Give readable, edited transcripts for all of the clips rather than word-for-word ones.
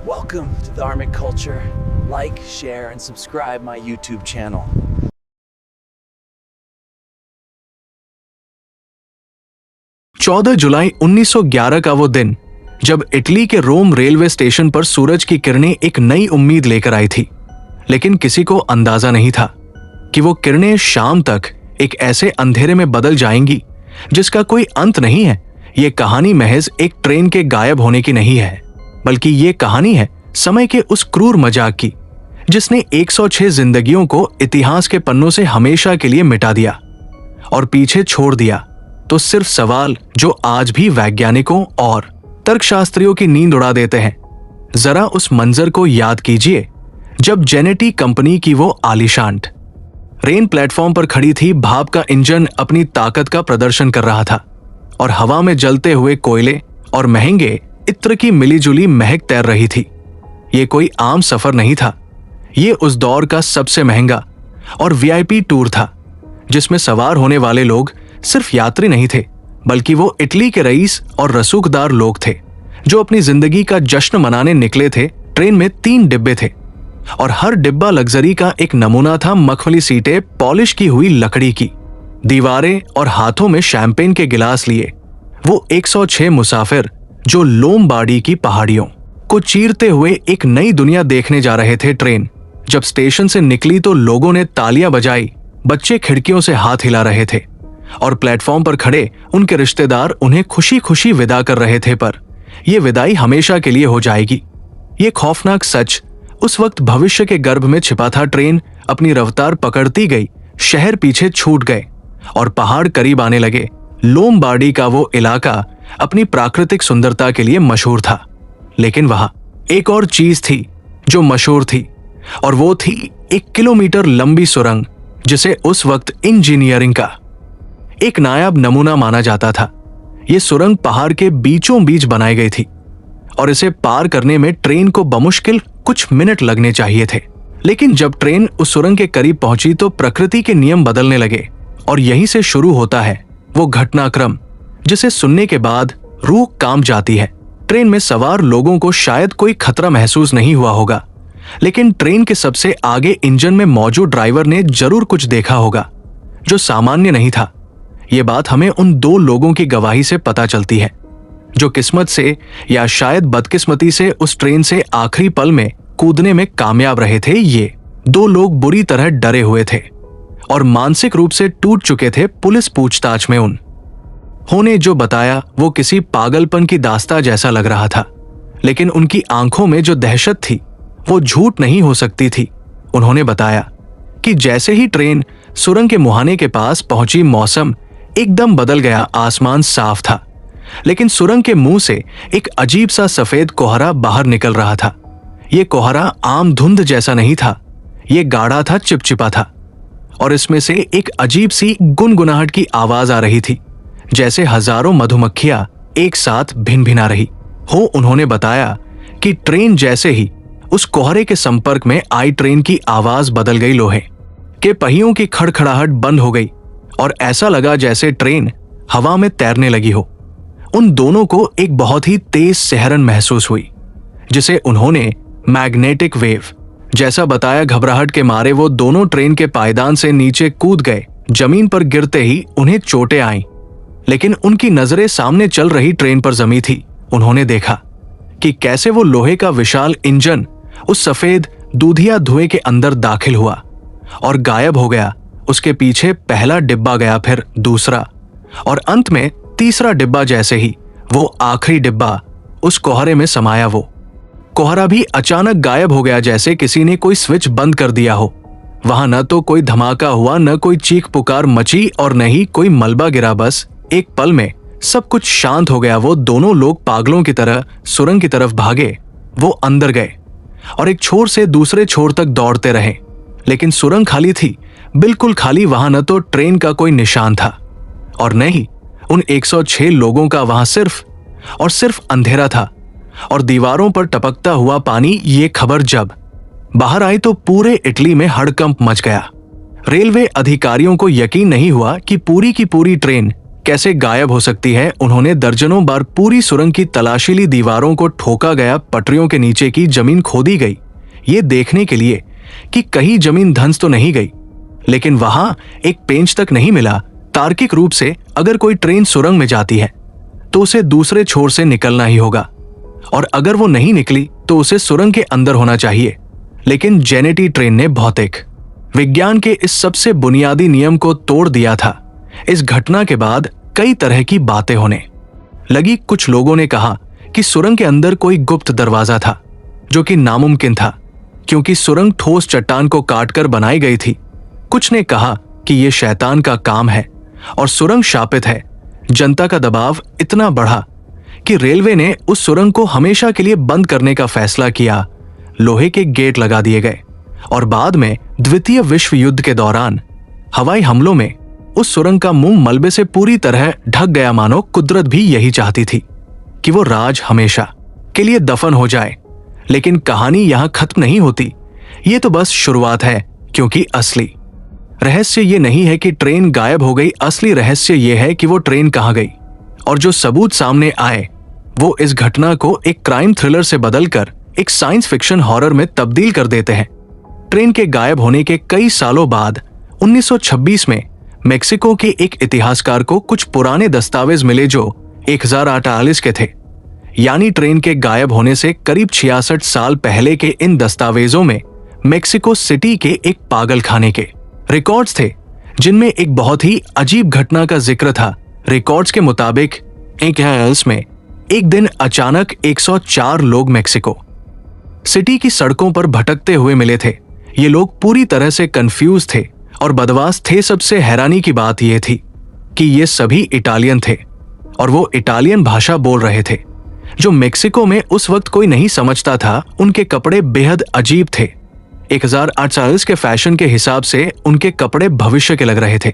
Welcome to Dharmic Culture. Like, share, and subscribe my YouTube channel. जुलाई 1911 का वो दिन जब इटली के रोम रेलवे स्टेशन पर सूरज की किरणें एक नई उम्मीद लेकर आई थी। लेकिन किसी को अंदाजा नहीं था कि वो किरणें शाम तक एक ऐसे अंधेरे में बदल जाएंगी जिसका कोई अंत नहीं है। ये कहानी महज एक ट्रेन के गायब होने की नहीं है, बल्कि ये कहानी है समय के उस क्रूर मजाक की जिसने 106 जिंदगियों को इतिहास के पन्नों से हमेशा के लिए मिटा दिया और पीछे छोड़ दिया। तो सिर्फ सवाल जो आज भी वैज्ञानिकों और तर्कशास्त्रियों की नींद उड़ा देते हैं। जरा उस मंजर को याद कीजिए जब जेनेटी कंपनी की वो आलीशान ट्रेन प्लेटफॉर्म पर खड़ी थी। भाप का इंजन अपनी ताकत का प्रदर्शन कर रहा था और हवा में जलते हुए कोयले और महंगे इत्र की मिलीजुली महक तैर रही थी। ये कोई आम सफर नहीं था, ये उस दौर का सबसे महंगा और वीआईपी टूर था जिसमें सवार होने वाले लोग सिर्फ यात्री नहीं थे, बल्कि वो इटली के रईस और रसूखदार लोग थे जो अपनी जिंदगी का जश्न मनाने निकले थे। ट्रेन में 3 डिब्बे थे और हर डिब्बा लग्जरी का एक नमूना था। मखमली सीटें, पॉलिश की हुई लकड़ी की दीवारें और हाथों में शैंपेन के गिलास लिए वो 106 मुसाफिर जो लोमबार्डी की पहाड़ियों को चीरते हुए एक नई दुनिया देखने जा रहे थे। ट्रेन जब स्टेशन से निकली तो लोगों ने तालियां बजाई, बच्चे खिड़कियों से हाथ हिला रहे थे और प्लेटफॉर्म पर खड़े उनके रिश्तेदार उन्हें खुशी खुशी विदा कर रहे थे। पर यह विदाई हमेशा के लिए हो जाएगी, ये खौफनाक सच उस वक्त भविष्य के गर्भ में छिपा था। ट्रेन अपनी रफ्तार पकड़ती गई, शहर पीछे छूट गए और पहाड़ करीब आने लगे। लोमबार्डी का वो इलाका अपनी प्राकृतिक सुंदरता के लिए मशहूर था, लेकिन वहां एक और चीज थी जो मशहूर थी और वो थी 1 किलोमीटर लंबी सुरंग जिसे उस वक्त इंजीनियरिंग का एक नायाब नमूना माना जाता था। ये सुरंग पहाड़ के बीचों बीच बनाई गई थी और इसे पार करने में ट्रेन को बमुश्किल कुछ मिनट लगने चाहिए थे। लेकिन जब ट्रेन उस सुरंग के करीब पहुंची तो प्रकृति के नियम बदलने लगे और यहीं से शुरू होता है वो घटनाक्रम जिसे सुनने के बाद रूह कांप जाती है। ट्रेन में सवार लोगों को शायद कोई खतरा महसूस नहीं हुआ होगा, लेकिन ट्रेन के सबसे आगे इंजन में मौजूद ड्राइवर ने जरूर कुछ देखा होगा जो सामान्य नहीं था। ये बात हमें उन 2 लोगों की गवाही से पता चलती है जो किस्मत से या शायद बदकिस्मती से उस ट्रेन से आखिरी पल में कूदने में कामयाब रहे थे। ये 2 लोग बुरी तरह डरे हुए थे और मानसिक रूप से टूट चुके थे। पुलिस पूछताछ में उन्होंने जो बताया वो किसी पागलपन की दास्तां जैसा लग रहा था, लेकिन उनकी आंखों में जो दहशत थी वो झूठ नहीं हो सकती थी। उन्होंने बताया कि जैसे ही ट्रेन सुरंग के मुहाने के पास पहुंची, मौसम एकदम बदल गया। आसमान साफ था, लेकिन सुरंग के मुंह से एक अजीब सा सफेद कोहरा बाहर निकल रहा था। ये कोहरा आम धुंध जैसा नहीं था, ये गाढ़ा था, चिपचिपा था और इसमें से एक अजीब सी गुनगुनाहट की आवाज आ रही थी, जैसे हजारों मधुमक्खियां एक साथ भिनभिना रही हो। उन्होंने बताया कि ट्रेन जैसे ही उस कोहरे के संपर्क में आई, ट्रेन की आवाज बदल गई, लोहे के पहियों की खड़खड़ाहट बंद हो गई और ऐसा लगा जैसे ट्रेन हवा में तैरने लगी हो। उन दोनों को एक बहुत ही तेज सिहरन महसूस हुई जिसे उन्होंने मैग्नेटिक वेव जैसा बताया। घबराहट के मारे वो दोनों ट्रेन के पायदान से नीचे कूद गए। जमीन पर गिरते ही उन्हें चोटें आईं, लेकिन उनकी नजरें सामने चल रही ट्रेन पर जमी थी। उन्होंने देखा कि कैसे वो लोहे का विशाल इंजन उस सफेद दूधिया धुएं के अंदर दाखिल हुआ और गायब हो गया। उसके पीछे पहला डिब्बा गया, फिर दूसरा और अंत में तीसरा डिब्बा। जैसे ही वो आखिरी डिब्बा उस कोहरे में समाया, वो कोहरा भी अचानक गायब हो गया, जैसे किसी ने कोई स्विच बंद कर दिया हो। वहां न तो कोई धमाका हुआ, न कोई चीख पुकार मची और न ही कोई मलबा गिरा। बस एक पल में सब कुछ शांत हो गया। वो दोनों लोग पागलों की तरह सुरंग की तरफ भागे। वो अंदर गए और एक छोर से दूसरे छोर तक दौड़ते रहे, लेकिन सुरंग खाली थी, बिल्कुल खाली। वहां न तो ट्रेन का कोई निशान था और न ही उन 106 लोगों का। वहां सिर्फ और सिर्फ अंधेरा था और दीवारों पर टपकता हुआ पानी। ये खबर जब बाहर आई तो पूरे इटली में हड़कंप मच गया। रेलवे अधिकारियों को यकीन नहीं हुआ कि पूरी की पूरी ट्रेन कैसे गायब हो सकती है, उन्होंने दर्जनों बार पूरी सुरंग की तलाशी ली। दीवारों को ठोका गया, पटरियों के नीचे की जमीन खोदी गई, ये देखने के लिए कि कहीं जमीन धंस तो नहीं गई, लेकिन वहां एक पेंच तक नहीं मिला। तार्किक रूप से अगर कोई ट्रेन सुरंग में जाती है तो उसे दूसरे छोर से निकलना ही होगा, और अगर वो नहीं निकली तो उसे सुरंग के अंदर होना चाहिए। लेकिन जेनेटी ट्रेन ने भौतिक विज्ञान के इस सबसे बुनियादी नियम को तोड़ दिया था। इस घटना के बाद कई तरह की बातें होने लगी। कुछ लोगों ने कहा कि सुरंग के अंदर कोई गुप्त दरवाजा था, जो कि नामुमकिन था क्योंकि सुरंग ठोस चट्टान को काटकर बनाई गई थी। कुछ ने कहा कि यह शैतान का काम है और सुरंग शापित है। जनता का दबाव इतना बढ़ा कि रेलवे ने उस सुरंग को हमेशा के लिए बंद करने का फैसला किया। लोहे के गेट लगा दिए गए और बाद में द्वितीय विश्व युद्ध के दौरान हवाई हमलों में उस सुरंग का मुंह मलबे से पूरी तरह ढक गया, मानो कुदरत भी यही चाहती थी कि वो राज हमेशा के लिए दफन हो जाए। लेकिन कहानी यहां खत्म नहीं होती, ये तो बस शुरुआत है, क्योंकि असली रहस्य ये नहीं है कि ट्रेन गायब हो गई। असली रहस्य ये है कि वो ट्रेन कहां गई, और जो सबूत सामने आए वो इस घटना को एक क्राइम थ्रिलर से बदलकर एक साइंस फिक्शन हॉरर में तब्दील कर देते हैं। ट्रेन के गायब होने के कई सालों बाद 1926 में मेक्सिको के एक इतिहासकार को कुछ पुराने दस्तावेज मिले जो 1048 के थे। यानी ट्रेन के गायब होने से करीब 66 साल पहले के इन दस्तावेजों में मेक्सिको सिटी के एक पागल खाने के रिकॉर्ड्स थे, जिनमें एक बहुत ही अजीब घटना का जिक्र था। रिकॉर्ड्स के मुताबिक में एक दिन अचानक 104 लोग मेक्सिको सिटी की सड़कों पर भटकते हुए मिले थे। ये लोग पूरी तरह से कंफ्यूज थे और बदमाश थे। सबसे हैरानी की बात यह थी कि ये सभी इटालियन थे और वो इटालियन भाषा बोल रहे थे, जो मेक्सिको में उस वक्त कोई नहीं समझता था। उनके कपड़े बेहद अजीब थे। 1048 के फैशन के हिसाब से उनके कपड़े भविष्य के लग रहे थे,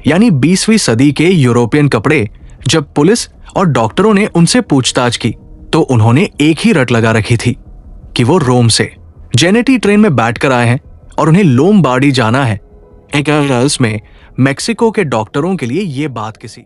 यानी 20वीं सदी के यूरोपियन कपड़े। जब पुलिस और डॉक्टरों ने उनसे पूछताछ की तो उन्होंने एक ही रट लगा रखी थी कि वो रोम से जेनेटी ट्रेन में बैठकर आए हैं और उन्हें लोमबार्डी जाना है। में मेक्सिको के डॉक्टरों के लिए ये बात किसी